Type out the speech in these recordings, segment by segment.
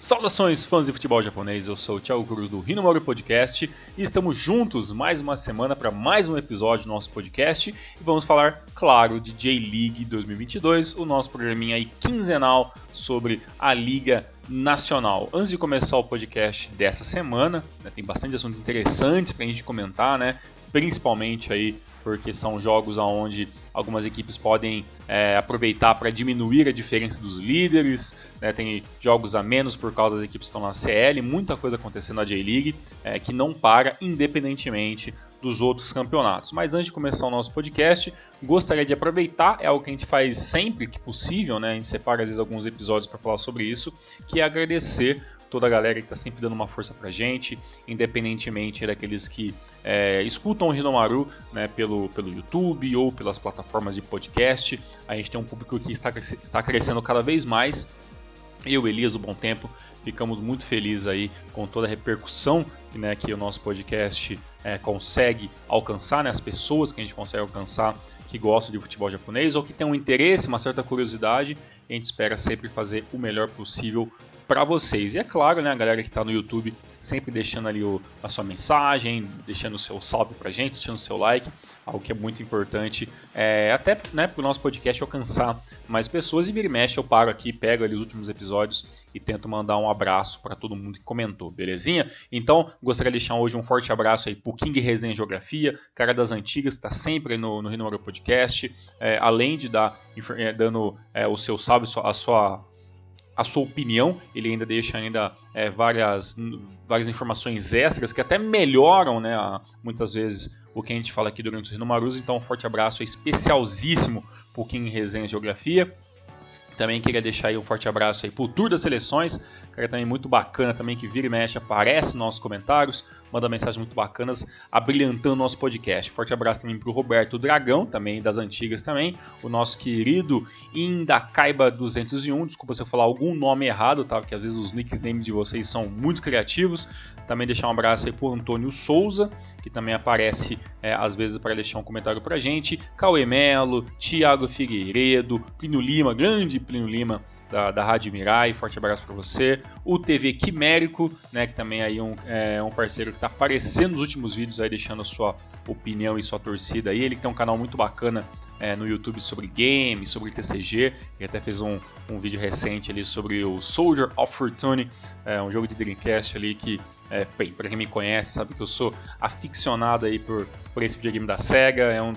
Saudações fãs de futebol japonês, eu sou o Thiago Cruz do Hinomaru Podcast e estamos juntos mais uma semana para mais um episódio do nosso podcast e vamos falar, claro, de J-League 2022, o nosso programinha aí quinzenal sobre a Liga Nacional. Antes de começar o podcast dessa semana, tem bastante assuntos interessantes para a gente comentar, principalmente aí porque são jogos onde algumas equipes podem aproveitar para diminuir a diferença dos líderes, tem jogos a menos por causa das equipes que estão na CL, muita coisa acontecendo na J-League que não para independentemente dos outros campeonatos. Mas antes de começar o nosso podcast, gostaria de aproveitar, é algo que a gente faz sempre que possível, a gente separa às vezes alguns episódios para falar sobre isso, que é agradecer toda a galera que está sempre dando uma força pra gente, independentemente daqueles que escutam o Hinomaru pelo YouTube ou pelas plataformas de podcast. A gente tem um público que está crescendo cada vez mais. Eu, Elias, do Bom Tempo, ficamos muito felizes aí com toda a repercussão que o nosso podcast consegue alcançar, as pessoas que a gente consegue alcançar que gostam de futebol japonês ou que tem um interesse, uma certa curiosidade. A gente espera sempre fazer o melhor possível para vocês. E é claro, a galera que está no YouTube sempre deixando ali a sua mensagem, deixando o seu salve pra gente, deixando o seu like, algo que é muito importante, até para o nosso podcast alcançar mais pessoas. E vira e mexe eu paro aqui, pego ali os últimos episódios e tento mandar um abraço para todo mundo que comentou, belezinha? Então, gostaria de deixar hoje um forte abraço aí pro King Resenha em Geografia, cara das antigas, está sempre aí no Hinomaru Podcast, além de dando o seu salve, a sua opinião, ele ainda deixa várias informações extras que até melhoram, muitas vezes o que a gente fala aqui durante os Hinomarus. Então um forte abraço especialzíssimo para o Kim Resenha Geografia. Também queria deixar aí um forte abraço aí pro Tour das Seleções, cara também muito bacana também, que vira e mexe, aparece nos nossos comentários, manda mensagens muito bacanas, abrilhantando o nosso podcast. Forte abraço também pro Roberto Dragão, também das antigas também, o nosso querido Indacaiba 201, desculpa se eu falar algum nome errado, tá? Porque às vezes os nicknames de vocês são muito criativos. Também deixar um abraço aí pro Antônio Souza, que também aparece às vezes para deixar um comentário pra gente, Cauê Melo, Thiago Figueiredo, Plínio Lima, grande Plínio Lima da Rádio Mirai, forte abraço para você. O TV Quimérico, que também aí um parceiro que está aparecendo nos últimos vídeos, aí deixando a sua opinião e sua torcida aí. Ele que tem um canal muito bacana no YouTube sobre games, sobre TCG. Ele até fez um vídeo recente ali sobre o Soldier of Fortune, um jogo de Dreamcast ali que, para quem me conhece, sabe que eu sou aficionado aí por esse videogame da SEGA, é um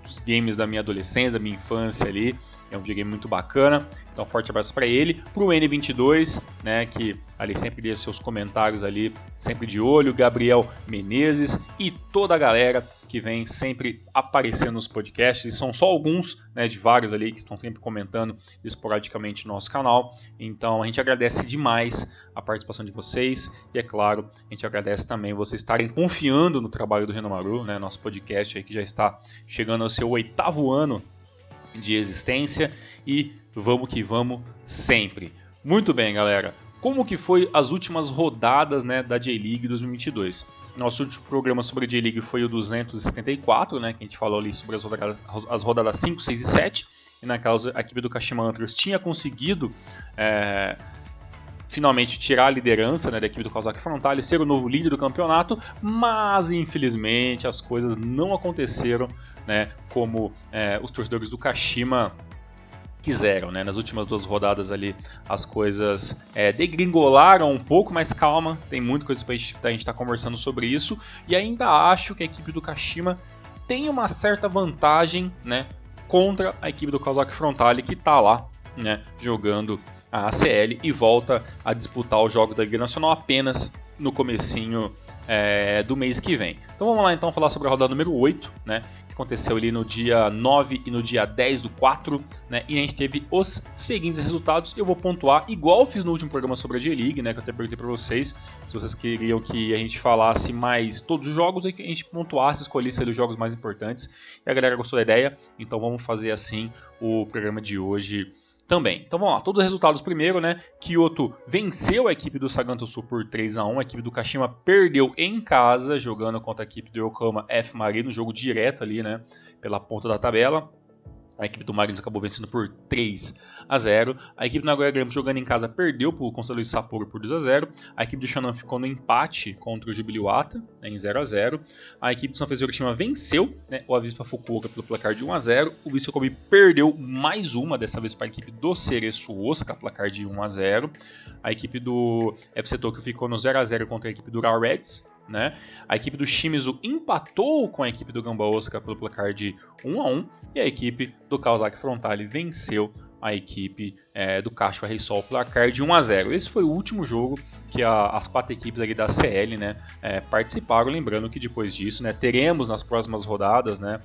dos games da minha adolescência, da minha infância ali, é um videogame muito bacana, então forte abraço para ele, pro N22, que ali sempre deixa seus comentários ali, sempre de olho, Gabriel Menezes e toda a galera que vem sempre aparecendo nos podcasts, e são só alguns, de vários ali que estão sempre comentando esporadicamente no nosso canal. Então a gente agradece demais a participação de vocês e, é claro, a gente agradece também vocês estarem confiando no trabalho do Hinomaru, nosso podcast aí que já está chegando ao seu 8º ano de existência, e vamos que vamos sempre. Muito bem, galera. Como que foi as últimas rodadas da J-League 2022? Nosso último programa sobre a J-League foi o 274, que a gente falou ali sobre as rodadas 5, 6 e 7. E na causa, a equipe do Kashima Antlers tinha conseguido finalmente tirar a liderança da equipe do Kawasaki Frontale, ser o novo líder do campeonato, mas infelizmente as coisas não aconteceram como os torcedores do Kashima quiseram, Nas últimas 2 rodadas ali as coisas degringolaram um pouco, mas calma, tem muita coisa pra gente estar conversando sobre isso, e ainda acho que a equipe do Kashima tem uma certa vantagem, contra a equipe do Kawasaki Frontale, que está lá, jogando a ACL e volta a disputar os jogos da Liga Nacional apenas no comecinho do mês que vem. Então vamos lá então falar sobre a rodada número 8, que aconteceu ali no dia 9 e no dia 10 do 4, e a gente teve os seguintes resultados. Eu vou pontuar igual eu fiz no último programa sobre a J-League, que eu até perguntei para vocês se vocês queriam que a gente falasse mais todos os jogos e que a gente pontuasse, escolhesse ali os jogos mais importantes, e a galera gostou da ideia, então vamos fazer assim o programa de hoje também. Então vamos lá, todos os resultados primeiro, Kyoto venceu a equipe do Saganto Sul por 3-1, a equipe do Kashima perdeu em casa, jogando contra a equipe do Yokohama F. Marino, jogo direto ali, pela ponta da tabela. A equipe do Marinos acabou vencendo por 3-0. A equipe do Nagoya Grampus, jogando em casa, perdeu para o Conselho de Sapporo por 2-0. A equipe do Shonan ficou no empate contra o Jubilee-Wata, né, em 0-0. A equipe do Sanfrecce Hiroshima venceu, né, o Avispa Fukuoka pelo placar de 1-0. O Vissel Kobe perdeu mais uma, dessa vez para a equipe do Cereço Osaka, placar de 1-0. A equipe do FC Tokyo ficou no 0-0 contra a equipe do Urawa Reds. Né? A equipe do Shimizu empatou com a equipe do Gamba Osaka pelo placar de 1-1 e a equipe do Kawasaki Frontale venceu a equipe do Kashiwa Reysol pelo placar de 1-0. Esse foi o último jogo que as 4 equipes ali da CL, né, participaram. Lembrando que depois disso, né, teremos nas próximas rodadas, né,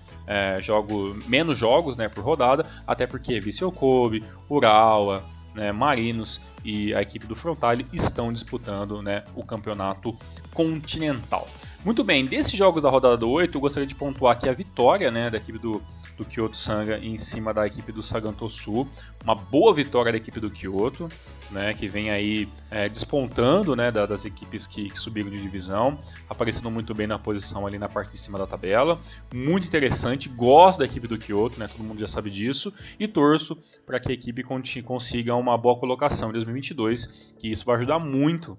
menos jogos, né, por rodada, até porque Vissel Kobe, Urawa, né, Marinos e a equipe do Frontale estão disputando, né, o campeonato continental. Muito bem, desses jogos da rodada do 8, eu gostaria de pontuar aqui a vitória, né, da equipe do Kyoto Sanga em cima da equipe do Sagan Tosu. Uma boa vitória da equipe do Kyoto, né, que vem aí despontando, né, das equipes que subiram de divisão, aparecendo muito bem na posição ali na parte de cima da tabela. Muito interessante, gosto da equipe do Kyoto, né, todo mundo já sabe disso, e torço para que a equipe consiga uma boa colocação em 2022, que isso vai ajudar muito,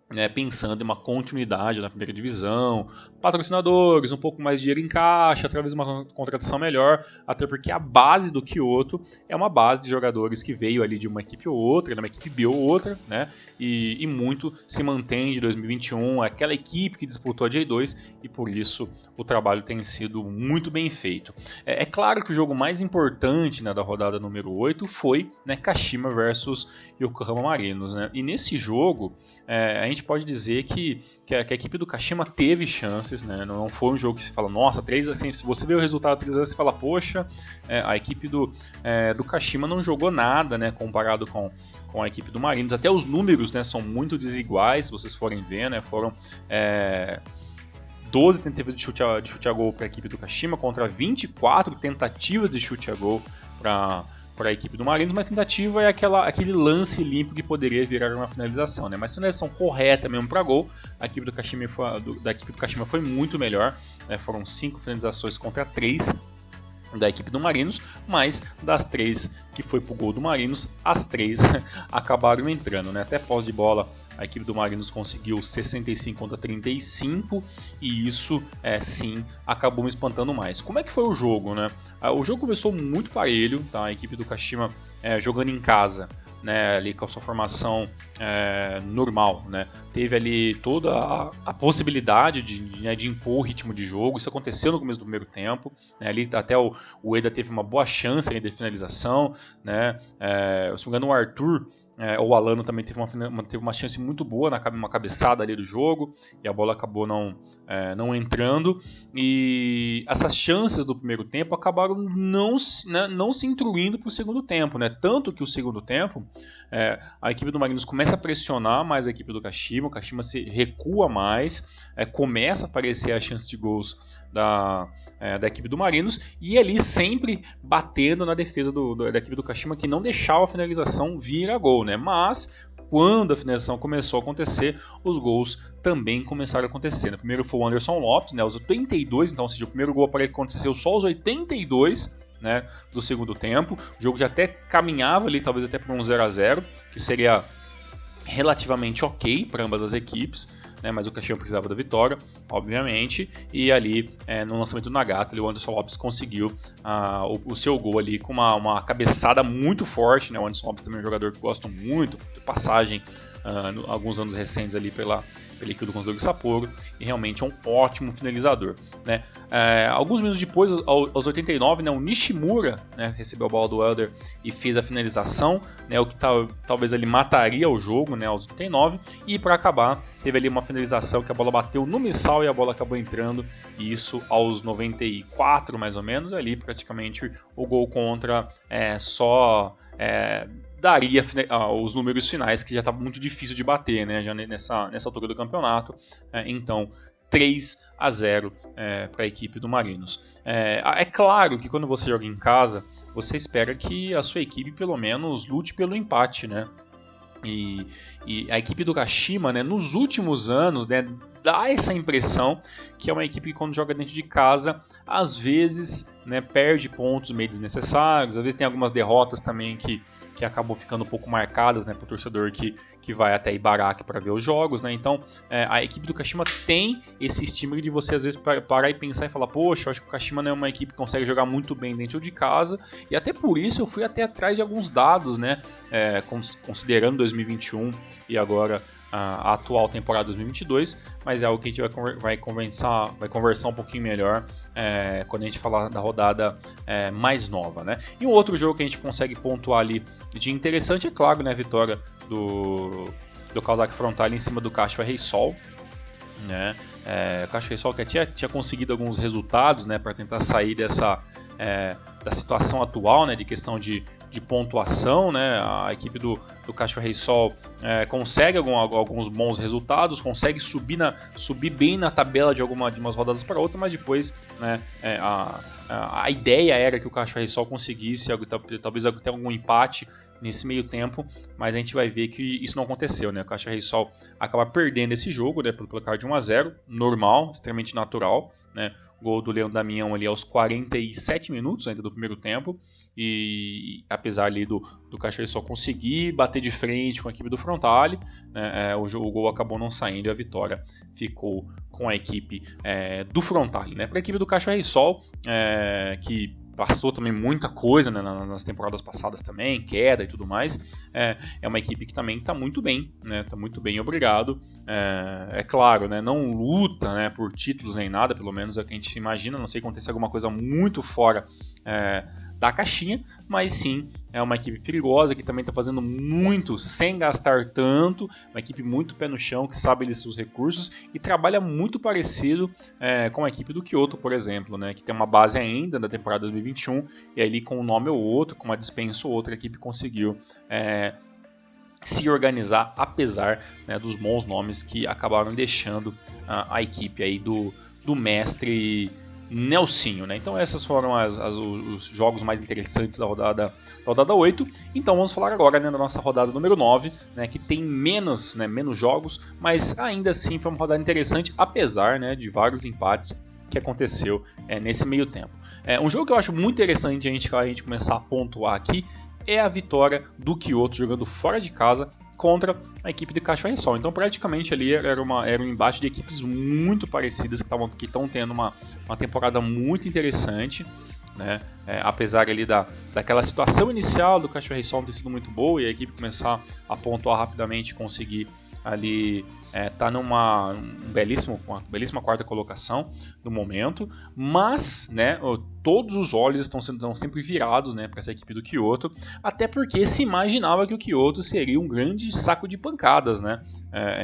né, pensando em uma continuidade na primeira divisão, patrocinadores, um pouco mais de dinheiro em caixa, através de uma contratação melhor, até porque a base do Kyoto é uma base de jogadores que veio ali de uma equipe ou outra, de uma equipe B ou outra, né, e muito se mantém de 2021, aquela equipe que disputou a J2, e por isso o trabalho tem sido muito bem feito. É claro que o jogo mais importante, né, da rodada número 8 foi, né, Kashima versus Yokohama Marinos, né, e nesse jogo a gente pode dizer que a equipe do Kashima teve chances, né? Não foi um jogo que se fala, nossa, 3 assim, se você vê o resultado 3-0, você fala, poxa, a equipe do Kashima não jogou nada, né, comparado com a equipe do Marinos. Até os números, né, são muito desiguais, se vocês forem ver, né, foram 12 tentativas de chute a gol para a equipe do Kashima contra 24 tentativas de chute a gol para a equipe do Marinos, mas tentativa é aquele lance limpo que poderia virar uma finalização, né? Mas finalização correta mesmo para gol, a equipe do Kashima foi muito melhor, né? Foram 5 finalizações contra 3 da equipe do Marinos, mas das 3 que foi pro gol do Marinos, as 3 acabaram entrando, né? Até pós de bola, a equipe do Marinos conseguiu 65 contra 35 e isso, sim, acabou me espantando mais. Como é que foi o jogo, né? O jogo começou muito parelho, tá? A equipe do Kashima jogando em casa, né? Ali com a sua formação normal, né? Teve ali toda a possibilidade de impor o ritmo de jogo. Isso aconteceu no começo do primeiro tempo, né? Ali até o Ueda teve uma boa chance de finalização, né? Se não me engano, o Arthur o Alano também teve uma chance muito boa uma cabeçada ali do jogo e a bola acabou não entrando, e essas chances do primeiro tempo acabaram não se intruindo para o segundo tempo, né? Tanto que o segundo tempo a equipe do Marinos começa a pressionar mais a equipe do Kashima, o Kashima se recua mais, começa a aparecer a chance de gols da equipe do Marinos, e ali sempre batendo na defesa da equipe do Kashima, que não deixava a finalização vir a gol, né? Mas quando a finalização começou a acontecer, os também começaram a acontecer. No primeiro foi o Anderson Lopes, né, aos 82, então, ou seja, o primeiro gol aconteceu só aos 82, né, do segundo tempo. O jogo já até caminhava ali, talvez até para um 0-0, que seria relativamente ok para ambas as equipes, né, mas o Kashima precisava da vitória, obviamente, e ali no lançamento do Nagata, o Anderson Lopes conseguiu o seu gol ali com uma cabeçada muito forte, né? O Anderson Lopes também é um jogador que gosto muito, de passagem alguns anos recentes ali pela equipe do Conselho de Sapporo, e realmente é um ótimo finalizador, né? Alguns minutos depois, aos 89, né, o Nishimura, né, recebeu a bola do Elder e fez a finalização, né, o que talvez ele mataria o jogo, né, aos 89, e para acabar teve ali uma finalização que a bola bateu no missal e a bola acabou entrando, e isso aos 94 mais ou menos, ali praticamente o gol contra daria os números finais, que já estava muito difícil de bater, né, já nessa altura do campeonato. Então 3-0 para a equipe do Marinos. É claro que quando você joga em casa, você espera que a sua equipe pelo menos lute pelo empate, né? E a equipe do Kashima, né, nos últimos anos, né, dá essa impressão que é uma equipe que quando joga dentro de casa, às vezes, né, perde pontos meio desnecessários, às vezes tem algumas derrotas também que acabam ficando um pouco marcadas, né, para o torcedor que vai até Ibaraki para ver os jogos, né? Então a equipe do Kashima tem esse estímulo de você às vezes parar e pensar e falar, poxa, eu acho que o Kashima não é uma equipe que consegue jogar muito bem dentro de casa, e até por isso eu fui até atrás de alguns dados, né, considerando 2021 e agora a atual temporada 2022, mas é algo que a gente vai conversar um pouquinho melhor quando a gente falar da rodada mais nova, né? E um outro jogo que a gente consegue pontuar ali de interessante, é claro, né, a vitória do Kawasaki Frontale em cima do Kashiwa Reysol, né? O Kashiwa Reysol que tinha conseguido alguns resultados, né, para tentar sair da situação atual, né, de questão de pontuação, né? A equipe do Kashiwa Reysol consegue alguns bons resultados, consegue subir bem na tabela de umas rodadas para outra, mas depois, né, a ideia era que o Kashiwa Reysol conseguisse talvez até algum empate nesse meio tempo, mas a gente vai ver que isso não aconteceu, né? O Kashiwa Reysol acaba perdendo esse jogo, né, pelo placar de 1-0, normal, extremamente natural, né? Gol do Leão Damião ali aos 47 minutos ainda do primeiro tempo, e apesar ali do Kashiwa Reysol conseguir bater de frente com a equipe do Frontale, né, o gol acabou não saindo e a vitória ficou com a equipe do Frontale, né? Para a equipe do Kashiwa Reysol, que passou também muita coisa, né, nas temporadas passadas também, queda e tudo mais, é uma equipe que também está muito bem, né, está muito bem, obrigado. É claro, né, não luta, né, por títulos nem nada, pelo menos é o que a gente imagina, não sei se acontecer alguma coisa muito fora da caixinha, mas sim, é uma equipe perigosa que também está fazendo muito sem gastar tanto, uma equipe muito pé no chão, que sabe de seus recursos e trabalha muito parecido com a equipe do Kyoto, por exemplo, né, que tem uma base ainda da temporada 2021 e ali com um nome ou outro, com uma dispensa ou outra, a equipe conseguiu se organizar, apesar, né, dos bons nomes que acabaram deixando a equipe aí do mestre Nelsinho, né? Então esses foram os jogos mais interessantes da rodada 8. Então vamos falar agora, né, da nossa rodada número 9, né, que tem menos jogos, mas ainda assim foi uma rodada interessante, apesar, né, de vários empates que aconteceu nesse meio tempo. Um jogo que eu acho muito interessante a gente começar a pontuar aqui é a vitória do Kyoto jogando fora de casa contra a equipe de Kashiwa Reysol. Então praticamente ali era um embate de equipes muito parecidas que estão tendo uma temporada muito interessante, né? Apesar ali daquela situação inicial do Kashiwa Reysol não ter sido muito boa e a equipe começar a pontuar rapidamente, conseguir ali tá uma belíssima quarta colocação no momento, mas, né, todos os olhos estão sempre virados, né, para essa equipe do Kyoto, até porque se imaginava que o Kyoto seria um grande saco de pancadas, né,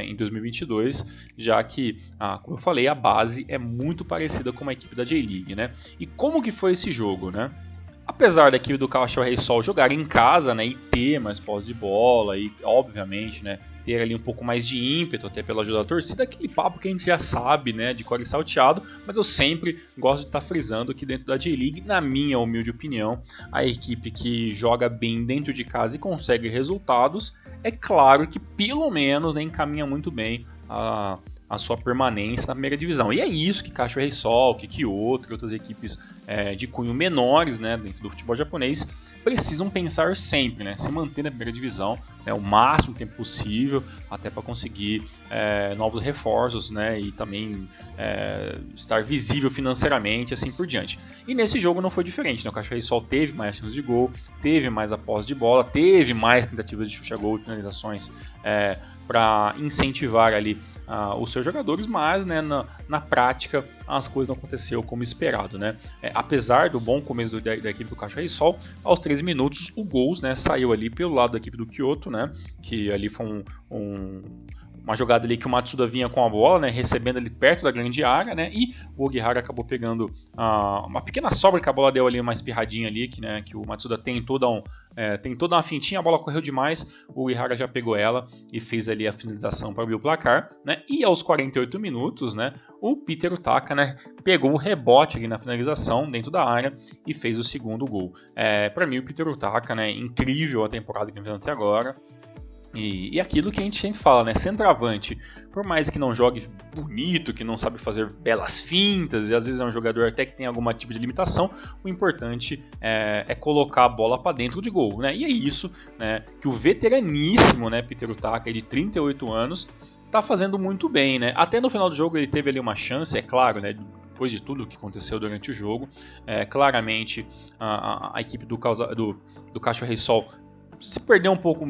em 2022, já que, como eu falei, a base é muito parecida com a equipe da J-League, né? E como que foi esse jogo, né? Apesar da equipe do Kashiwa Reysol jogar em casa, né, e ter mais posse de bola e, obviamente, né, ter ali um pouco mais de ímpeto até pela ajuda da torcida, aquele papo que a gente já sabe, né, de cor e salteado, mas eu sempre gosto de estar frisando que dentro da J-League, na minha humilde opinião, a equipe que joga bem dentro de casa e consegue resultados, é claro que pelo menos, né, encaminha muito bem a sua permanência na primeira divisão. E é isso que Kashiwa Reysol, que Kyoto e outras equipes de cunho menores, né, dentro do futebol japonês precisam pensar sempre, né, se manter na primeira divisão, né, o máximo tempo possível, até para conseguir novos reforços, né, e também estar visível financeiramente, assim por diante. E nesse jogo não foi diferente, né, o Kashiwa Reysol teve mais chances de gol, teve mais a posse de bola, teve mais tentativas de chute a gol e finalizações para incentivar ali os seus jogadores, mas, né, na prática as coisas não aconteceram como esperado, né? Apesar do bom começo da equipe do Kashiwa Reysol, aos 13 minutos o gol, né, saiu ali pelo lado da equipe do Kyoto, né, que ali foi uma jogada ali que o Matsuda vinha com a bola, né, recebendo ali perto da grande área, né, e o Ogihara acabou pegando uma pequena sobra que a bola deu ali uma espirradinha ali, que o Matsuda tentou dar uma fintinha, a bola correu demais, o Ogihara já pegou ela e fez ali a finalização para abrir o placar, né, e aos 48 minutos, né, o Peter Utaka, né, pegou o rebote ali na finalização dentro da área e fez o segundo gol. Para mim o Peter Utaka, né, incrível a temporada que ele fez até agora. E aquilo que a gente sempre fala, né? Centroavante, por mais que não jogue bonito, que não sabe fazer belas fintas, e às vezes é um jogador até que tem algum tipo de limitação, o importante é colocar a bola para dentro de gol, né? E é isso, né, que o veteraníssimo, né, Pitero Taka, de 38 anos, tá fazendo muito bem, né? Até no final do jogo ele teve ali uma chance, é claro, né? Depois de tudo que aconteceu durante o jogo, claramente a equipe do Cacho Reysol se perdeu um pouco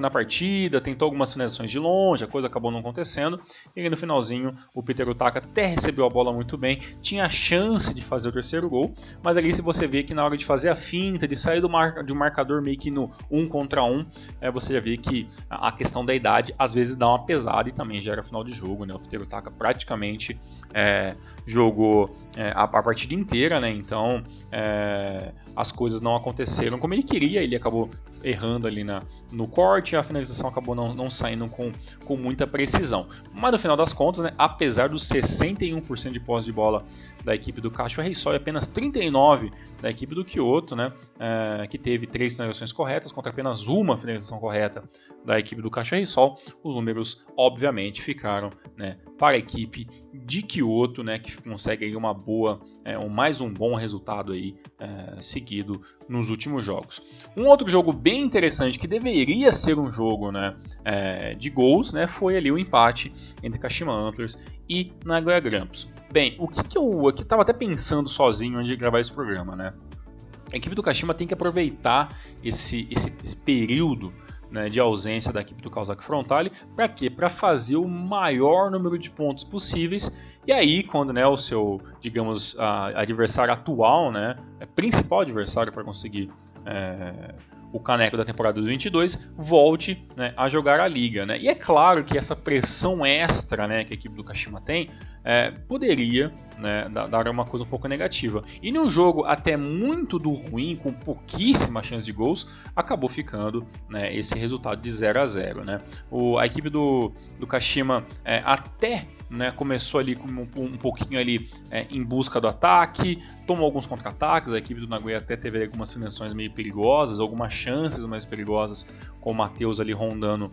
na partida, tentou algumas finalizações de longe, a coisa acabou não acontecendo, e aí no finalzinho o Pitero Taka até recebeu a bola muito bem, tinha a chance de fazer o terceiro gol, mas ali se você vê que na hora de fazer a finta, de sair de um marcador meio que no 1 contra 1, você já vê que a questão da idade às vezes dá uma pesada, e também já era final de jogo, né? O Pitero Taka praticamente jogou a partida inteira, né? Então as coisas não aconteceram como ele queria, ele acabou errando ali no corte, a finalização acabou não saindo com muita precisão. Mas no final das contas, né, apesar dos 61% de posse de bola da equipe do Cacho Reysol e apenas 39% da equipe do Kyoto, né, que teve 3 finalizações corretas contra apenas uma finalização correta da equipe do Cacho Reysol, os números obviamente ficaram, né, para a equipe de Kyoto, né, que consegue aí mais um bom resultado aí, seguido nos últimos jogos. Um outro jogo bem interessante, que deveria ser um jogo, né, de gols, né, foi ali o empate entre Kashima Antlers e Nagoya Grampus. Bem, o que eu estava até pensando sozinho antes de gravar esse programa, né? A equipe do Kashima tem que aproveitar esse período, né, de ausência da equipe do Kawasaki Frontale. Para quê? Para fazer o maior número de pontos possíveis. E aí, quando, né, o seu, digamos, adversário atual, né, principal adversário para conseguir o caneco da temporada 2022, volte, né, a jogar a liga, né? E é claro que essa pressão extra, né, que a equipe do Kashima tem, poderia, né, dar uma coisa um pouco negativa. E num jogo até muito do ruim, com pouquíssima chance de gols, acabou ficando, né, esse resultado de 0-0, né? A equipe do Kashima até, né, começou ali um pouquinho ali em busca do ataque, tomou alguns contra-ataques, a equipe do Nagoya até teve algumas finalizações meio perigosas, algumas chances mais perigosas, com o Matheus ali rondando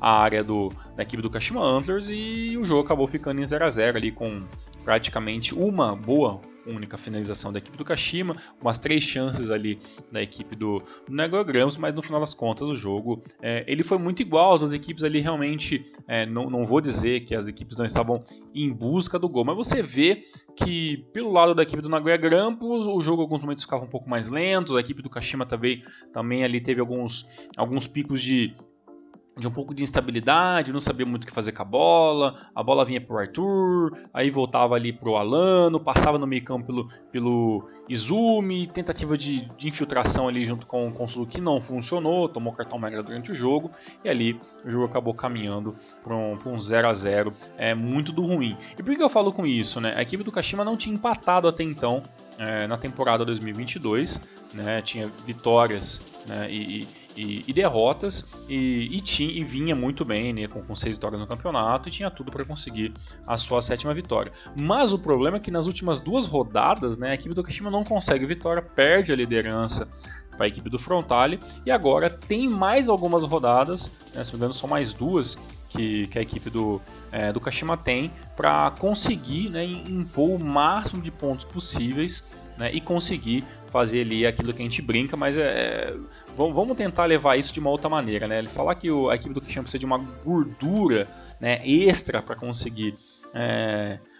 a área da equipe do Kashima Antlers, e o jogo acabou ficando em 0-0 ali, com praticamente uma boa única finalização da equipe do Kashima, umas 3 chances ali da equipe do Nagoya Grampus, mas no final das contas o jogo ele foi muito igual, as duas equipes ali realmente, não vou dizer que as equipes não estavam em busca do gol, mas você vê que pelo lado da equipe do Nagoya Grampus o jogo em alguns momentos ficava um pouco mais lento, a equipe do Kashima também ali teve alguns picos de um pouco de instabilidade, não sabia muito o que fazer com a bola vinha pro Arthur, aí voltava ali pro Alano, passava no meio campo pelo Izumi, tentativa de infiltração ali junto com o Suzuki não funcionou, tomou cartão amarelo durante o jogo, e ali o jogo acabou caminhando para um 0-0, muito do ruim. E por que eu falo com isso, né? A equipe do Kashima não tinha empatado até então na temporada 2022, né? Tinha vitórias, né, e derrotas, e vinha muito bem, né, com 6 vitórias no campeonato, e tinha tudo para conseguir a sua 7ª vitória. Mas o problema é que nas últimas 2 rodadas, né, a equipe do Kashima não consegue vitória, perde a liderança para a equipe do Frontale, e agora tem mais algumas rodadas, né, se não me engano são mais 2 que a equipe do Kashima tem, para conseguir, né, impor o máximo de pontos possíveis, né, e conseguir fazer ali aquilo que a gente brinca, mas vamos tentar levar isso de uma outra maneira, né? Ele falar que a equipe do Kashima precisa de uma gordura, né, extra para conseguir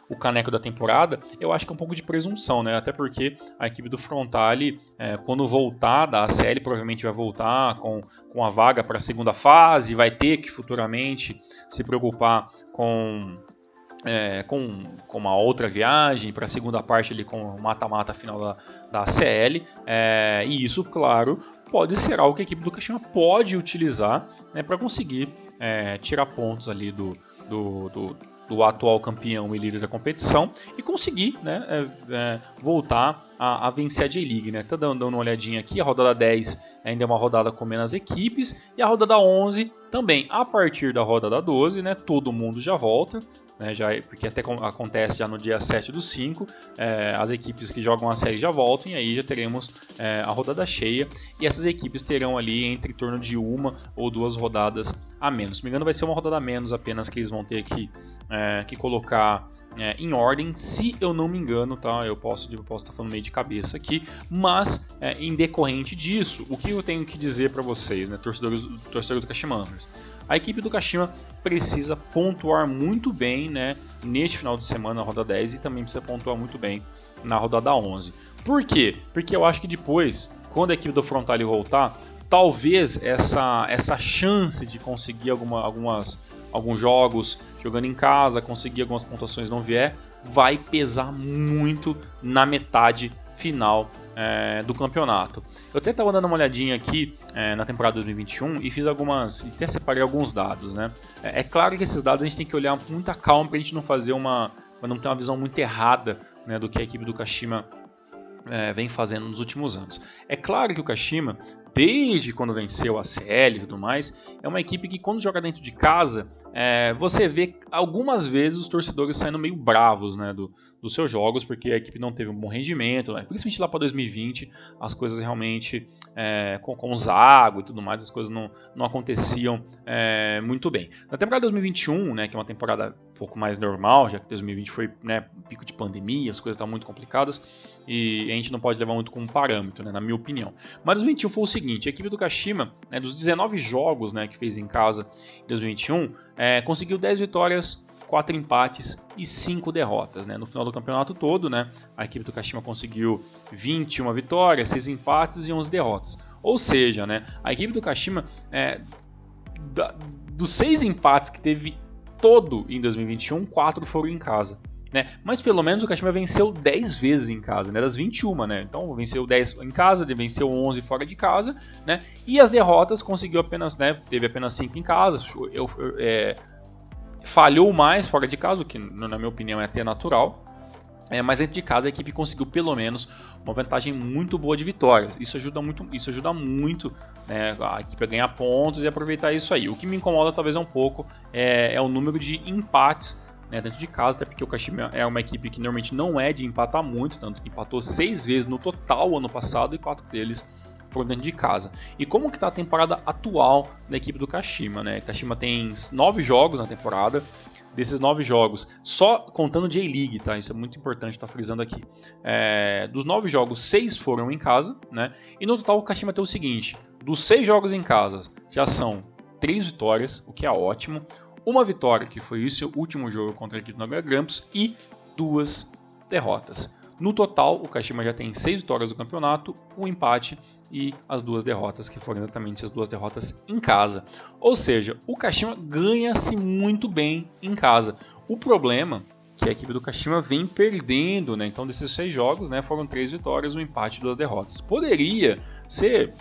o caneco da temporada, eu acho que é um pouco de presunção, né? Até porque a equipe do Frontale, quando voltar da série, provavelmente vai voltar com a vaga para a segunda fase, vai ter que futuramente se preocupar com uma outra viagem para a segunda parte ali, com o mata-mata final da CL, e isso, claro, pode ser algo que a equipe do Kashima pode utilizar, né, para conseguir tirar pontos ali do atual campeão e líder da competição e conseguir, né, voltar a vencer a J-League, né? Tá dando uma olhadinha aqui, a rodada 10 ainda é uma rodada com menos equipes, e a rodada 11 também. A partir da rodada 12, né, todo mundo já volta, né, porque até acontece já no dia 7/5, as equipes que jogam a série já voltam e aí já teremos a rodada cheia e essas equipes terão ali entre torno de 1 ou 2 rodadas a menos. Se não me engano vai ser uma rodada a menos apenas que eles vão ter que colocar em ordem, se eu não me engano, tá? Eu posso estar falando meio de cabeça aqui, mas em decorrente disso, o que eu tenho que dizer para vocês, né, torcedores do Kashima Antlers? A equipe do Kashima precisa pontuar muito bem, né, neste final de semana, na rodada 10, e também precisa pontuar muito bem na rodada 11. Por quê? Porque eu acho que depois, quando a equipe do Frontale voltar, talvez essa chance de conseguir alguns jogos jogando em casa, conseguir algumas pontuações não vier, vai pesar muito na metade final do campeonato. Eu até estava dando uma olhadinha aqui na temporada 2021 e fiz e até separei alguns dados, né? É claro que esses dados a gente tem que olhar com muita calma para a gente não para não ter uma visão muito errada, né, do que a equipe do Kashima vem fazendo nos últimos anos. É claro que o Kashima, desde quando venceu a CL e tudo mais, é uma equipe que quando joga dentro de casa, você vê algumas vezes os torcedores saindo meio bravos, né, dos seus jogos, porque a equipe não teve um bom rendimento, né, principalmente lá para 2020, as coisas realmente, com o Zago e tudo mais, as coisas não aconteciam muito bem. Na temporada 2021, né, que é uma temporada um pouco mais normal, já que 2020 foi, né, pico de pandemia, as coisas estavam muito complicadas, e a gente não pode levar muito como parâmetro, né, na minha opinião. Mas 2021 foi o seguinte, a equipe do Kashima, né, dos 19 jogos, né, que fez em casa em 2021, conseguiu 10 vitórias, 4 empates e 5 derrotas. Né? No final do campeonato todo, né, a equipe do Kashima conseguiu 21 vitórias, 6 empates e 11 derrotas. Ou seja, né, a equipe do Kashima, dos 6 empates que teve todo em 2021, 4 foram em casa. Né? Mas pelo menos o Kashima venceu 10 vezes em casa, né? Das 21, né? Então venceu 10 em casa, venceu 11 fora de casa, né? E as derrotas conseguiu apenas, né? Teve apenas 5 em casa, falhou mais fora de casa, o que na minha opinião é até natural. Mas dentro de casa a equipe conseguiu pelo menos uma vantagem muito boa de vitórias. Isso ajuda muito, né, a equipe a ganhar pontos e aproveitar isso aí. O que me incomoda talvez um pouco é o número de empates, né, dentro de casa, até porque o Kashima é uma equipe que normalmente não é de empatar muito, tanto que empatou 6 vezes no total ano passado e 4 deles foram dentro de casa. E como que está a temporada atual da equipe do Kashima? Né? Kashima tem 9 jogos na temporada. Desses 9 jogos, só contando J-League, tá? Isso é muito importante estar frisando aqui. Dos 9 jogos, 6 foram em casa, né? E no total o Kashima tem o seguinte: dos 6 jogos em casa, já são 3 vitórias, o que é ótimo. Uma vitória, que foi o seu último jogo contra a equipe do Nagoya Grampus, e 2 derrotas. No total, o Kashima já tem 6 vitórias do campeonato, um empate e as 2 derrotas, que foram exatamente as 2 derrotas em casa. Ou seja, o Kashima ganha-se muito bem em casa. O problema é que a equipe do Kashima vem perdendo, né? Então desses 6 jogos, né, foram 3 vitórias, um empate e 2 derrotas. Poderia ser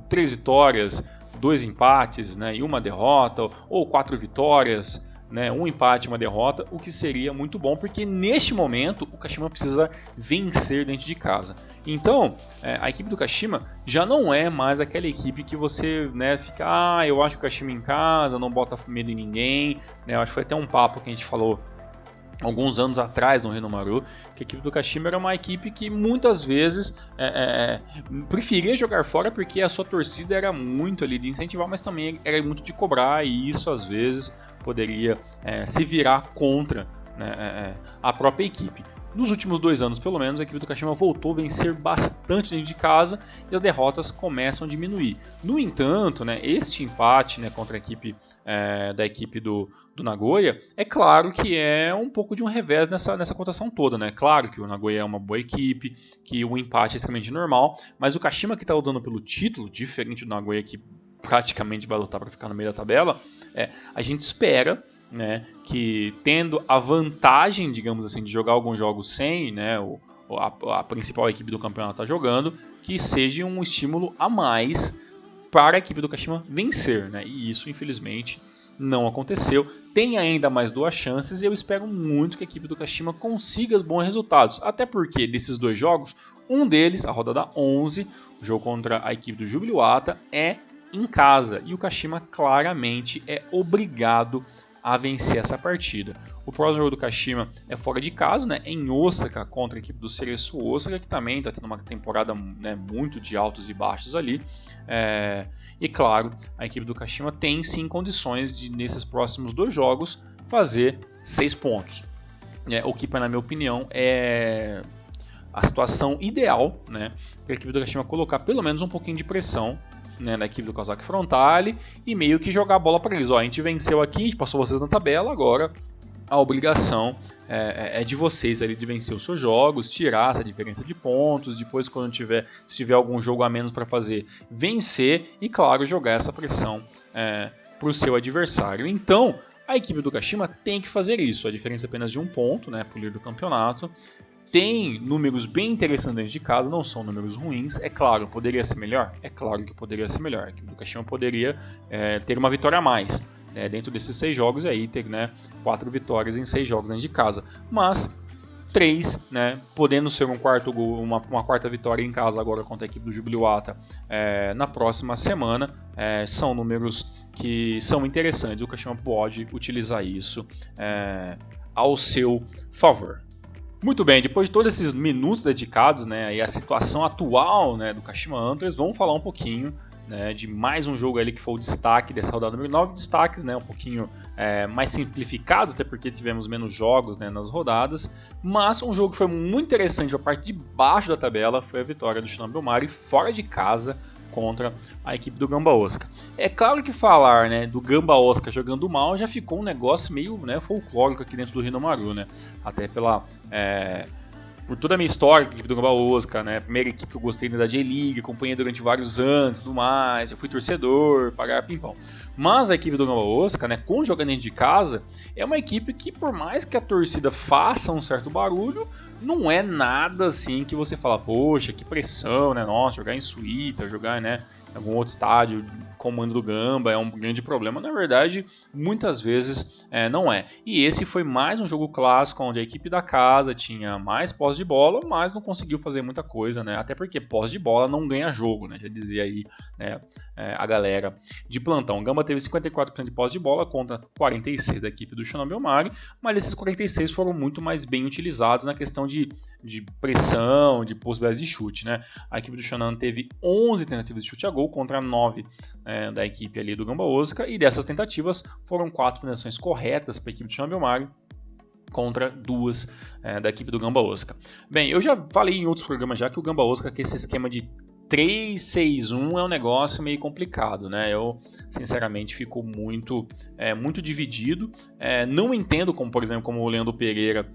3 vitórias, 2 empates, né, e uma derrota, ou 4 vitórias, né, um empate e uma derrota, o que seria muito bom, porque neste momento o Kashima precisa vencer dentro de casa. Então, a equipe do Kashima já não é mais aquela equipe que você, né, fica, eu acho que o Kashima em casa, não bota medo em ninguém, né, eu acho que foi até um papo que a gente falou alguns anos atrás no Renomaru, que a equipe do Kashima era uma equipe que muitas vezes preferia jogar fora porque a sua torcida era muito ali de incentivar, mas também era muito de cobrar, e isso às vezes poderia se virar contra, né, a própria equipe. Nos últimos 2 anos, pelo menos, a equipe do Kashima voltou a vencer bastante dentro de casa e as derrotas começam a diminuir. No entanto, né, este empate, né, contra a equipe da equipe do Nagoya, é claro que é um pouco de um revés nessa cotação toda. Né? Claro que o Nagoya é uma boa equipe, que o empate é extremamente normal, mas o Kashima que está lutando pelo título, diferente do Nagoya que praticamente vai lutar para ficar no meio da tabela, a gente espera, né, que tendo a vantagem, digamos assim, de jogar alguns jogos sem, né, a principal equipe do campeonato está jogando, que seja um estímulo a mais para a equipe do Kashima vencer, né, e isso infelizmente não aconteceu. Tem ainda mais 2 chances e eu espero muito que a equipe do Kashima consiga os bons resultados, até porque desses 2 jogos, um deles, a rodada 11, o jogo contra a equipe do Jubiluata, é em casa, e o Kashima claramente é obrigado a vencer essa partida. O próximo jogo do Kashima é fora de casa, né, em Osaka, contra a equipe do Cereço Osaka, que também está tendo uma temporada, né, muito de altos e baixos ali. E claro, a equipe do Kashima tem sim condições de, nesses próximos 2 jogos, fazer 6 pontos. O que, na minha opinião, é a situação ideal, né, para a equipe do Kashima colocar pelo menos um pouquinho de pressão, né, na equipe do Kawasaki Frontale e meio que jogar a bola para eles. A gente venceu aqui, a gente passou vocês na tabela, agora a obrigação é de vocês ali de vencer os seus jogos, tirar essa diferença de pontos, depois quando se tiver algum jogo a menos para fazer, vencer e claro, jogar essa pressão para o seu adversário. Então, a equipe do Kashima tem que fazer isso, a diferença é apenas de 1 ponto, né, para o líder do campeonato. Tem números bem interessantes dentro de casa, não são números ruins. É claro, poderia ser melhor? É claro que poderia ser melhor. A equipe do Kashima poderia ter uma vitória a mais, né, dentro desses 6 jogos e aí ter, né, 4 vitórias em 6 jogos dentro de casa. Mas 3, né, podendo ser um quarto gol, uma quarta vitória em casa agora contra a equipe do Jubiluata na próxima semana, são números que são interessantes. O Kashima pode utilizar isso ao seu favor. Muito bem, depois de todos esses minutos dedicados, né, e a situação atual, né, do Kashima Antlers, vamos falar um pouquinho, né, de mais um jogo ali que foi o destaque dessa rodada número 9, destaques, né, um pouquinho mais simplificados, até porque tivemos menos jogos, né, nas rodadas, mas um jogo que foi muito interessante, a parte de baixo da tabela foi a vitória do Shinhan Bellmare fora de casa contra a equipe do Gamba Osaka. É claro que falar, né, do Gamba Osaka jogando mal já ficou um negócio meio, né, folclórico aqui dentro do Hinomaru, né, até por toda a minha história com a equipe do Gamba Osaka, né, a primeira equipe que eu gostei da J-League, acompanhei durante vários anos e tudo mais, eu fui torcedor, pagar pimpão. Mas a equipe do Gamba Osaka, né, com jogando dentro de casa, é uma equipe que por mais que a torcida faça um certo barulho, não é nada assim que você fala, poxa, que pressão, né, nossa, jogar em Suíta, jogar, né, em algum outro estádio, comando do Gamba é um grande problema. Na verdade, muitas vezes não é. E esse foi mais um jogo clássico onde a equipe da casa tinha mais posse de bola, mas não conseguiu fazer muita coisa, né? Até porque posse de bola não ganha jogo, né? Já dizia aí, né, a galera de plantão. O Gamba teve 54% de posse de bola contra 46% da equipe do Shinhan Bellmare, mas esses 46 foram muito mais bem utilizados na questão de pressão, de possibilidades de chute, né? A equipe do Shinhan teve 11 tentativas de chute a gol contra 9 da equipe ali do Gamba Osaka, e dessas tentativas foram 4 finalizações corretas para a equipe do Shinhan Bellmare contra 2 da equipe do Gamba Osaka. Bem, eu já falei em outros programas já que o Gamba Osaka, que esse esquema de 3-6-1 é um negócio meio complicado, né? Eu, sinceramente, fico muito dividido. Não entendo como, por exemplo, como o Leandro Pereira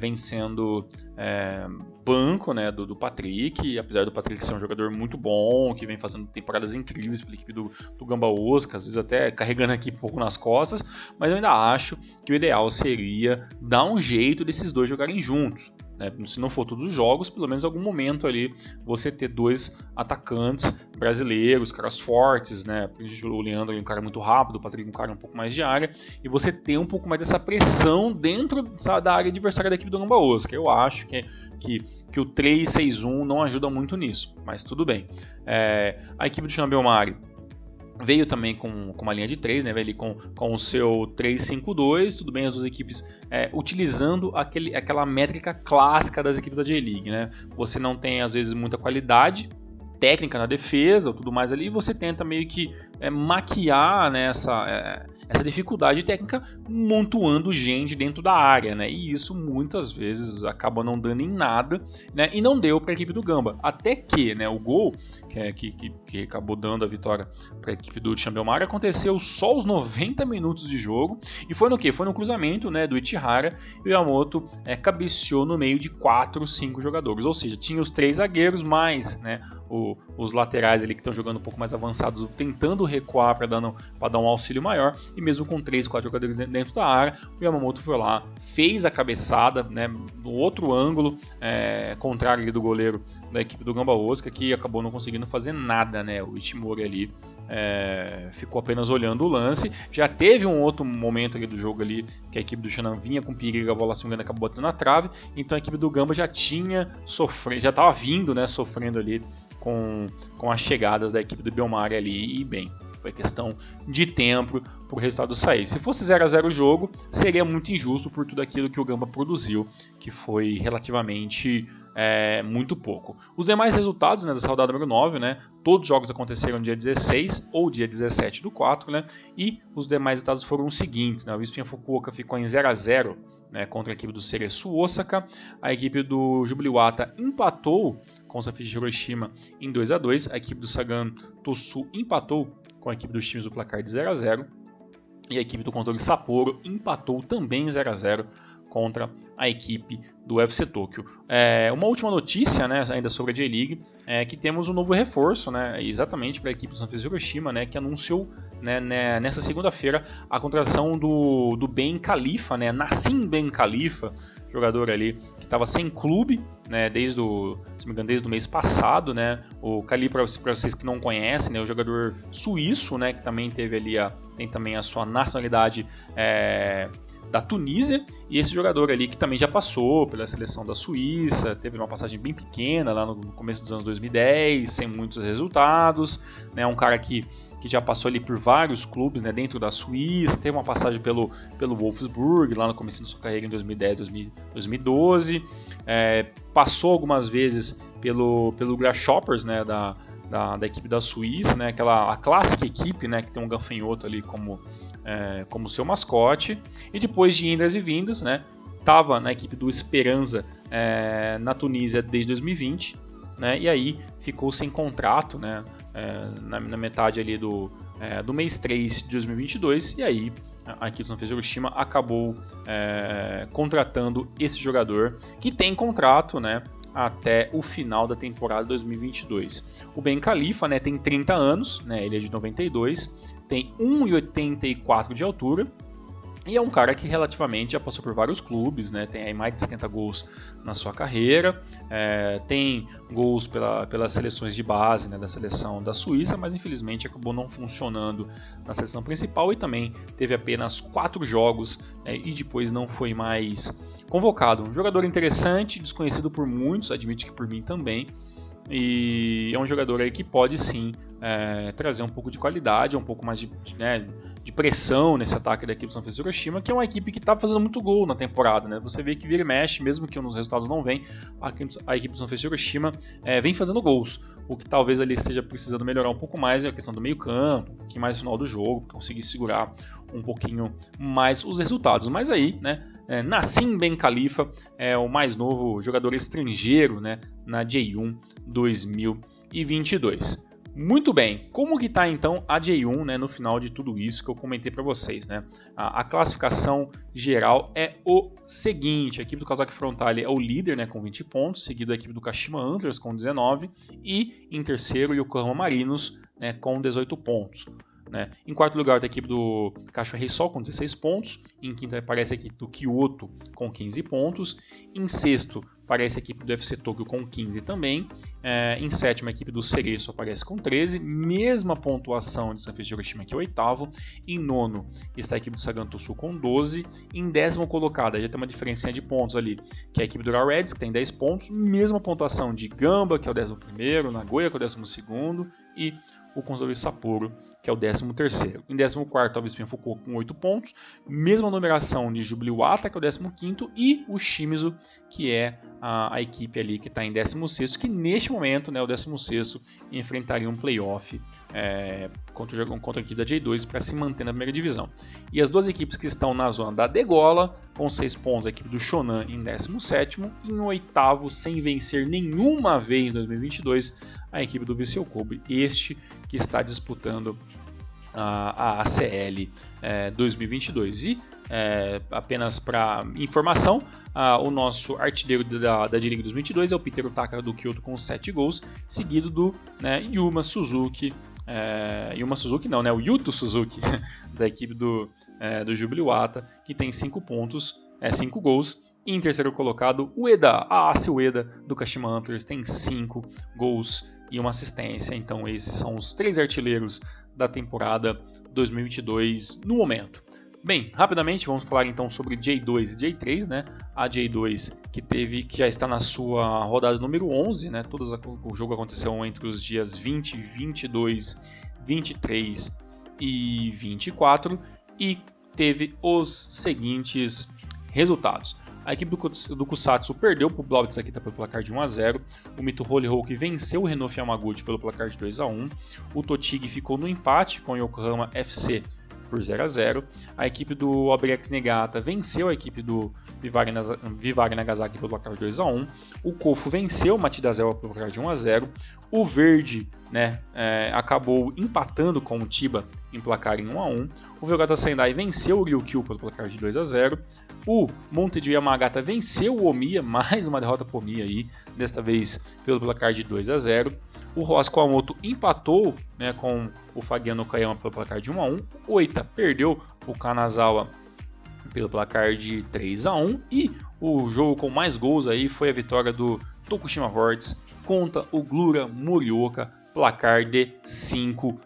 vem sendo banco, né, do Patrick, apesar do Patrick ser um jogador muito bom, que vem fazendo temporadas incríveis pela equipe do Gamba Osaka, às vezes até carregando aqui um pouco nas costas, mas eu ainda acho que o ideal seria dar um jeito desses dois jogarem juntos. Se não for todos os jogos, pelo menos em algum momento ali você ter 2 atacantes brasileiros, caras fortes, né? O Leandro é um cara muito rápido, o Patrick é um cara um pouco mais de área, e você ter um pouco mais dessa pressão dentro, sabe, da área adversária da equipe do Gamba Osaka. Eu acho que o 3-6-1 não ajuda muito nisso, mas tudo bem. A equipe do Shinhan Bellmare veio também com uma linha de 3, né? Veio ali com o seu 3-5-2, tudo bem, as duas equipes utilizando aquela métrica clássica das equipes da J-League, né? Você não tem, às vezes, muita qualidade técnica na defesa, tudo mais ali, e você tenta meio que maquiar, né, essa dificuldade técnica montuando gente dentro da área, né? E isso muitas vezes acaba não dando em nada, né? E não deu para a equipe do Gamba, até que, né, o gol que acabou dando a vitória para a equipe do Shinhan Bellmare aconteceu só os 90 minutos de jogo, e foi no quê? Foi no cruzamento, né, do Ichihara, e o Yamamoto cabeceou no meio de 4, 5 jogadores, ou seja, tinha os 3 zagueiros mais, né, os laterais ali que estão jogando um pouco mais avançados, tentando recuar para dar um auxílio maior, e mesmo com 3, 4 jogadores dentro da área, o Yamamoto foi lá, fez a cabeçada, né, no outro ângulo, contrário ali do goleiro da equipe do Gamba Osaka, que acabou não conseguindo fazer nada, né? O Ishimori ali ficou apenas olhando o lance. Já teve um outro momento ali do jogo ali que a equipe do Shinhan vinha com perigo, a bola se engana acabou batendo na trave, então a equipe do Gamba já estava vindo, né, sofrendo ali com as chegadas da equipe do Bellmare ali, e bem, Foi questão de tempo para o resultado sair. Se fosse 0-0 o jogo, seria muito injusto por tudo aquilo que o Gamba produziu, que foi relativamente muito pouco. Os demais resultados, né, dessa rodada número 9, né, todos os jogos aconteceram dia 16 ou dia 17 do 4, né, e os demais resultados foram os seguintes. Né, o Espinha Fukuoka ficou em 0-0, né, contra a equipe do Cereço Osaka. A equipe do Jubilee-Wata empatou com o Safishi Hiroshima em 2-2. A equipe do Sagan Tosu empatou com a equipe dos times do placar de 0-0. E a equipe do Controle Sapporo empatou também em 0-0 contra a equipe do UFC Tokyo. Uma última notícia, né, ainda sobre a J-League, é que temos um novo reforço, né, exatamente para a equipe do Sanfrecce Hiroshima, né, que anunciou, né, nessa segunda-feira a contratação do Ben Khalifa, né, Nassim Ben Khalifa, jogador ali que estava sem clube, né, desde o mês passado, né. O Khalifa, para vocês que não conhecem, né, o jogador suíço, né, que também teve ali tem também a sua nacionalidade da Tunísia, e esse jogador ali que também já passou pela seleção da Suíça, teve uma passagem bem pequena lá no começo dos anos 2010, sem muitos resultados, né, um cara que já passou ali por vários clubes, né, dentro da Suíça, teve uma passagem pelo Wolfsburg, lá no começo da sua carreira em 2010, 2012, passou algumas vezes pelo Grasshoppers, né, da equipe da Suíça, né, a clássica equipe, né, que tem um gafanhoto ali como seu mascote, e depois de indas e vindas, né, estava na equipe do Esperanza na Tunísia desde 2020, né, e aí ficou sem contrato, né, na metade ali do mês 3 de 2022, e aí a equipe do Sanfrecce Hiroshima acabou contratando esse jogador, que tem contrato, né, até o final da temporada 2022. O Ben Khalifa, né, tem 30 anos, né, ele é de 92, tem 1,84 de altura, e é um cara que relativamente já passou por vários clubes, né? Tem aí mais de 70 gols na sua carreira, tem gols pelas seleções de base, né, da seleção da Suíça, mas infelizmente acabou não funcionando na seleção principal e também teve apenas 4 jogos, né, e depois não foi mais convocado. Um jogador interessante, desconhecido por muitos, admito que por mim também, e é um jogador aí que pode sim trazer um pouco de qualidade, um pouco mais de pressão nesse ataque da equipe do Sanfrecce Hiroshima, que é uma equipe que está fazendo muito gol na temporada, né? Você vê que vira e mexe, mesmo que nos resultados não vem, a equipe do Sanfrecce Hiroshima vem fazendo gols. O que talvez ali esteja precisando melhorar um pouco mais é a questão do meio campo, um pouquinho mais no final do jogo, conseguir segurar um pouquinho mais os resultados. Mas aí, né, Nassim Ben Khalifa é o mais novo jogador estrangeiro, né, na J1 2022. Muito bem, como que está então a J1, né, no final de tudo isso que eu comentei para vocês, né? A classificação geral é o seguinte: a equipe do Kawasaki Frontale é o líder, né, com 20 pontos, seguido da equipe do Kashima Antlers com 19 e em terceiro o Yokohama Marinos, né, com 18 pontos. Né? Em quarto lugar está a equipe do Kashiwa Reysol com 16 pontos, em quinto aparece a equipe do Kyoto com 15 pontos, em sexto aparece a equipe do UFC Tokyo com 15 também, em sétimo a equipe do Cereço aparece com 13, mesma pontuação de Sanfrecce Hiroshima que é o oitavo, em nono está a equipe do Sagan Tosu com 12, em décimo colocado, já tem uma diferença de pontos ali, que é a equipe do Ura Reds, que tem 10 pontos, mesma pontuação de Gamba, que é o 11º, Nagoya, que é o 12º, e o Controle Sapporo, que é o 13º. Em 14º, o Espinha Fukuoka com 8 pontos, mesma numeração de Jubilee-Wata, que é o 15º, e o Shimizu, que é a equipe ali que está em 16º, que neste momento, né, o 16º, enfrentaria um playoff contra a equipe da J2 para se manter na primeira divisão. E as duas equipes que estão na zona da degola, com 6 pontos, a equipe do Shonan em 17º, e em oitavo, sem vencer nenhuma vez em 2022, a equipe do Vissel Kobe, este que está disputando a ACL 2022. E apenas para informação, o nosso artilheiro da J-League 2022 é o Peter Utaka do Kyoto com 7 gols, seguido do Yuma Suzuki. O Yuto Suzuki da equipe do Jubilee-Wata, que tem 5 pontos, 5 gols. E em terceiro colocado, o Asi Ueda do Kashima Antlers tem 5 gols e uma assistência. Então esses são os 3 artilheiros da temporada 2022 no momento. Bem, rapidamente vamos falar então sobre J2 e J3, né? A J2 que já está na sua rodada número 11, né? O jogo aconteceu entre os dias 20, 22, 23 2024 e teve os seguintes resultados. A equipe do Kusatsu perdeu para o Blobitz Akita pelo placar de 1-0. O Mito Holyhock venceu o Renouf Yamaguchi pelo placar de 2-1. O Tochigi ficou no empate com o Yokohama FC por 0-0. A equipe do Oberex Niigata venceu a equipe do Vivare Nagasaki pelo placar de 2-1. O Kofu venceu o Machida Zelva pelo placar de 1-0. O Verde, acabou empatando com o Chiba em placar em 1-1. O Veogata Sendai venceu o Ryukyu pelo placar de 2-0. O Montedio Yamagata venceu o Omiya, mais uma derrota para o Omiya aí, desta vez pelo placar de 2-0. O Ross Kawamoto empatou, com o Fagiano Okayama pelo placar de 1-1. O Oita perdeu o Kanazawa pelo placar de 3-1. E o jogo com mais gols aí foi a vitória do Tokushima Vortex contra o Glura Morioka, placar de 5-0.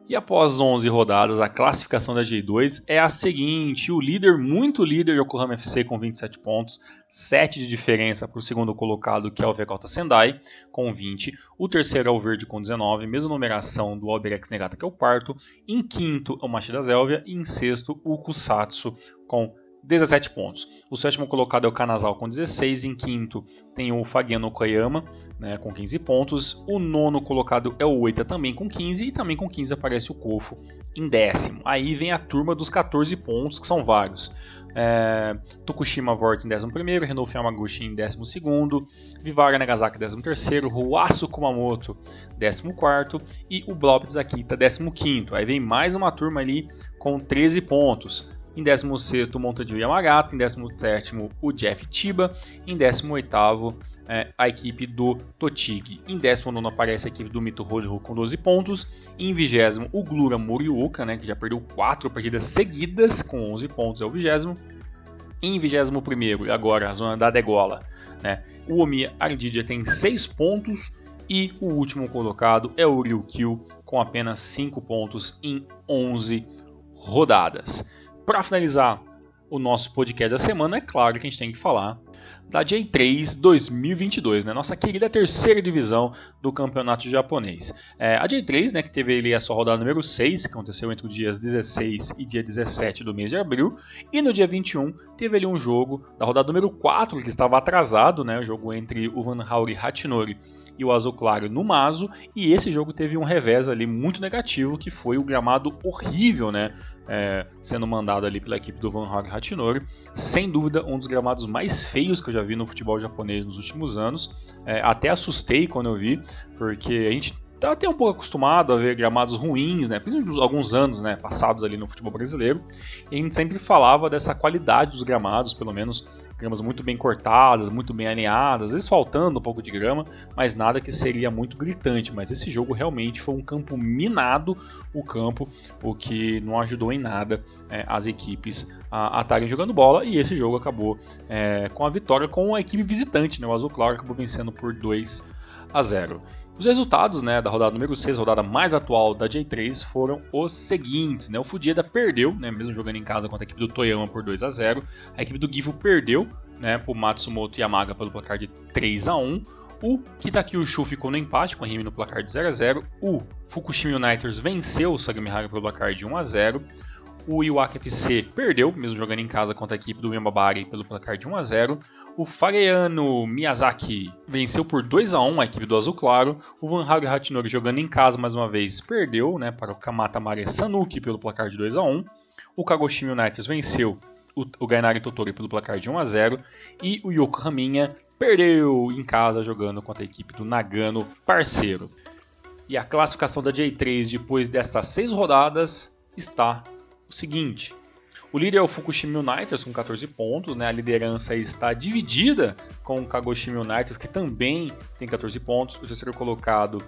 E após 11 rodadas, a classificação da J2 é a seguinte: o líder, muito líder, Yokohama FC com 27 pontos, 7 de diferença para o segundo colocado, que é o Veogata Sendai, com 20. O terceiro é o Verde com 19, mesma numeração do Albirex Niigata, que é o quarto. Em quinto, o Machida Zelvia. E em sexto, o Kusatsu com 17 pontos. O sétimo colocado é o Kanazawa com 16, em quinto tem o Fagiano Okayama, com 15 pontos. O nono colocado é o Oita, também com 15, e também com 15 aparece o Kofu em décimo. Aí vem a turma dos 14 pontos, que são vários. Tokushima Vortex em 11º, Renouf Yamaguchi em 12º, Vivare Nagasaki em 13º, Ruasu Kumamoto 14º e o Blobitz Akita 15º. Aí vem mais uma turma ali com 13 pontos. Em 16º, o Montedio Yamagata. Em 17º, o Jeff Chiba. Em 18º, a equipe do Tochigi. Em 19º, aparece a equipe do Mito Holyhock com 12 pontos. Em 20º, o Glura Morioka, que já perdeu 4 partidas seguidas, com 11 pontos, é o 20º. Em 21º, agora a zona da degola, o Omiya Ardija tem 6 pontos. E o último colocado é o Ryukyu, com apenas 5 pontos em 11 rodadas. Para finalizar o nosso podcast da semana, é claro que a gente tem que falar da J3 2022, nossa querida terceira divisão do campeonato japonês. A J3, que teve ali a sua rodada número 6, que aconteceu entre os dias 16 e dia 17 do mês de abril, e no dia 21 teve ali um jogo da rodada número 4, que estava atrasado, o jogo entre o Van Hauri Hachinori e o Azul Claro no Mazo, e esse jogo teve um revés ali muito negativo, que foi o gramado horrível, sendo mandado ali pela equipe do Van Hauri Hachinori. Sem dúvida, um dos gramados mais feios que eu já vi no futebol japonês nos últimos anos. Até assustei quando eu vi, porque a gente tá até um pouco acostumado a ver gramados ruins, principalmente alguns anos passados ali no futebol brasileiro, e a gente sempre falava dessa qualidade dos gramados, pelo menos gramas muito bem cortadas, muito bem alinhadas, às vezes faltando um pouco de grama, mas nada que seria muito gritante. Mas esse jogo realmente foi um campo minado, o que não ajudou em nada as equipes a estarem jogando bola, e esse jogo acabou com a vitória com a equipe visitante, o Azul Claro acabou vencendo por 2-0. Os resultados da rodada número 6, rodada mais atual da J3, foram os seguintes. O Fujieda perdeu, mesmo jogando em casa contra a equipe do Toyama por 2-0. A equipe do Gifu perdeu para o Matsumoto Yamaga pelo placar de 3-1. O Kitakyushu ficou no empate com a Rimi no placar de 0-0. O Fukushima Uniteds venceu o Sagamihara pelo placar de 1-0. O Iwaki FC perdeu, mesmo jogando em casa contra a equipe do Yamabari pelo placar de 1-0. O Fareano Miyazaki venceu por 2-1 a equipe do Azul Claro. O Van Hauri Hachinori, jogando em casa mais uma vez, perdeu para o Kamata Mare Sanuki pelo placar de 2-1. O Kagoshima United venceu o Gainari Tottori pelo placar de 1-0. E o Yokohama perdeu em casa jogando contra a equipe do Nagano Parceiro. E a classificação da J3 depois dessas 6 rodadas está o seguinte: o líder é o Fukushima United com 14 pontos, a liderança está dividida com o Kagoshima United, que também tem 14 pontos. O terceiro colocado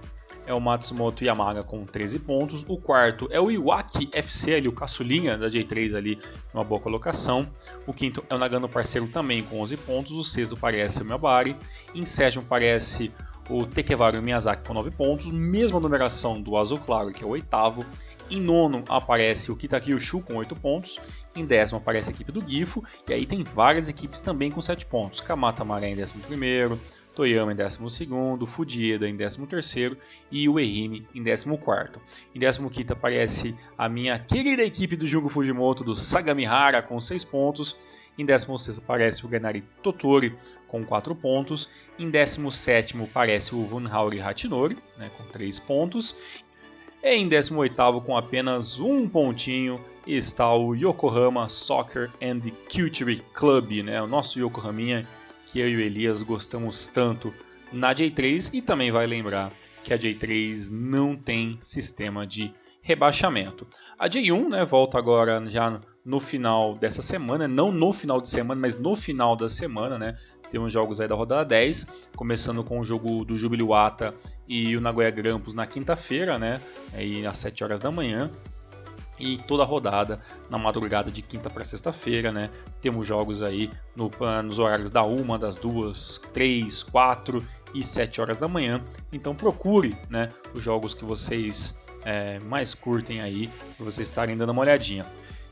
é o Matsumoto Yamaga com 13 pontos. O quarto é o Iwaki FC, ali, o caçulinha da J3 ali, uma boa colocação. O quinto é o Nagano Parceiro também com 11 pontos. O sexto parece o Miyabari. Em sétimo parece o Tekevaru Miyazaki com 9 pontos, mesma numeração do Azul Claro, que é o oitavo. Em nono aparece o Kitakyushu com 8 pontos. Em 10º aparece a equipe do Gifu, e aí tem várias equipes também com 7 pontos. Kamata Maré em 11º, Toyama em 12º, Fujieda em 13º e o Ehime em 14º. Em 15º aparece a minha querida equipe do Jungo Fujimoto, do Sagamihara, com 6 pontos. Em 16º aparece o Genari Totori com 4 pontos. Em 17º aparece o Vunhaori Hachinori, né, com 3 pontos. E em 18º, com apenas 1 pontinho, está o Yokohama Soccer and Culture Club, né, o nosso Yokohaminha, que eu e o Elias gostamos tanto na J3, e também vai lembrar que a J3 não tem sistema de rebaixamento. A J1, né, volta agora já no final dessa semana, não no final de semana, mas no final da semana, né? Temos jogos aí da rodada 10, começando com o jogo do Jubiluata e o Nagoya Grampus na quinta-feira, né? Aí às 7 horas da manhã. E toda a rodada na madrugada de quinta para sexta-feira, né? Temos jogos aí nos horários da 1, das 2, 3, 4 e 7 horas da manhã. Então procure, né, os jogos que vocês mais curtem aí, para vocês estarem dando uma olhadinha.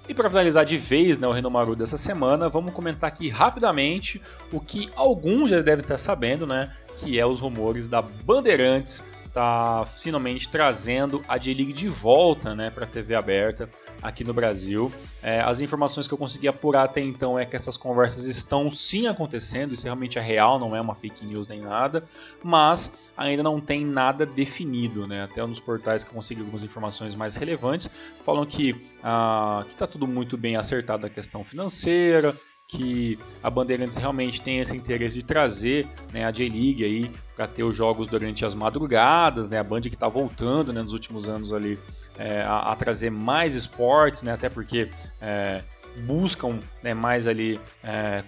E para finalizar de vez, né, o Renomaru dessa semana, vamos comentar aqui rapidamente o que alguns já devem estar sabendo, né, que é os rumores da Bandeirantes tá finalmente trazendo a J-League de volta, né, para a TV aberta aqui no Brasil. As informações que eu consegui apurar até então é que essas conversas estão sim acontecendo, isso realmente é real, não é uma fake news nem nada, mas ainda não tem nada definido, né? Até nos portais que eu consegui algumas informações mais relevantes falam que está tudo muito bem acertado a questão financeira, que a Bandeirantes realmente tem esse interesse de trazer, né, a J-League aí para ter os jogos durante as madrugadas, né, a Band que está voltando, né, nos últimos anos ali a trazer mais esportes, né, até porque buscam, né, mais ali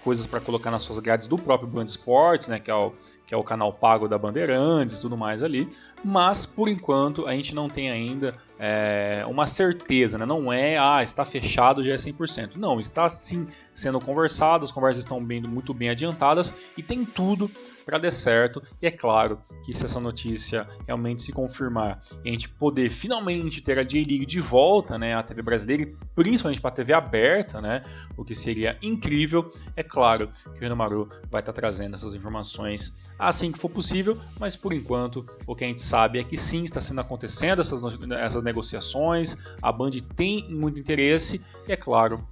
coisas para colocar nas suas grades do próprio Band Esportes, né, que é o canal pago da Bandeirantes e tudo mais ali, mas por enquanto a gente não tem ainda uma certeza, né? Não está fechado, já é 100%. Não, está sim sendo conversado, as conversas estão muito bem adiantadas e tem tudo para dar certo. E é claro que se essa notícia realmente se confirmar e a gente poder finalmente ter a J-League de volta, né, a TV brasileira e principalmente para a TV aberta, né, o que seria incrível, é claro que o Renomaru vai estar trazendo essas informações assim que for possível, mas por enquanto o que a gente sabe é que sim, está sendo acontecendo essas negociações, a Band tem muito interesse e é claro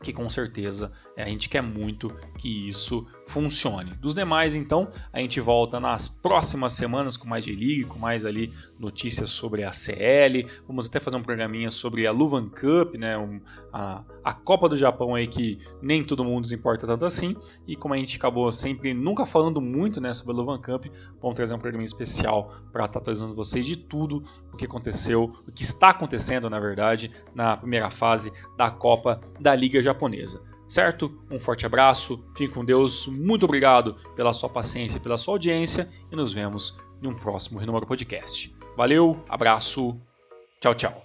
que com certeza a gente quer muito que isso funcione. Dos demais, então, a gente volta nas próximas semanas com mais J-League, com mais ali notícias sobre a CL, vamos até fazer um programinha sobre a Luvan Cup, né, a Copa do Japão aí que nem todo mundo se importa tanto assim, e como a gente acabou sempre nunca falando muito, né, sobre a Luvan Cup, vamos trazer um programinha especial para estar atualizando vocês de tudo o que aconteceu, o que está acontecendo, na verdade, na primeira fase da Copa da Liga Japonesa. Certo? Um forte abraço, fique com Deus, muito obrigado pela sua paciência e pela sua audiência e nos vemos em um próximo Renomaru Podcast. Valeu, abraço, tchau, tchau.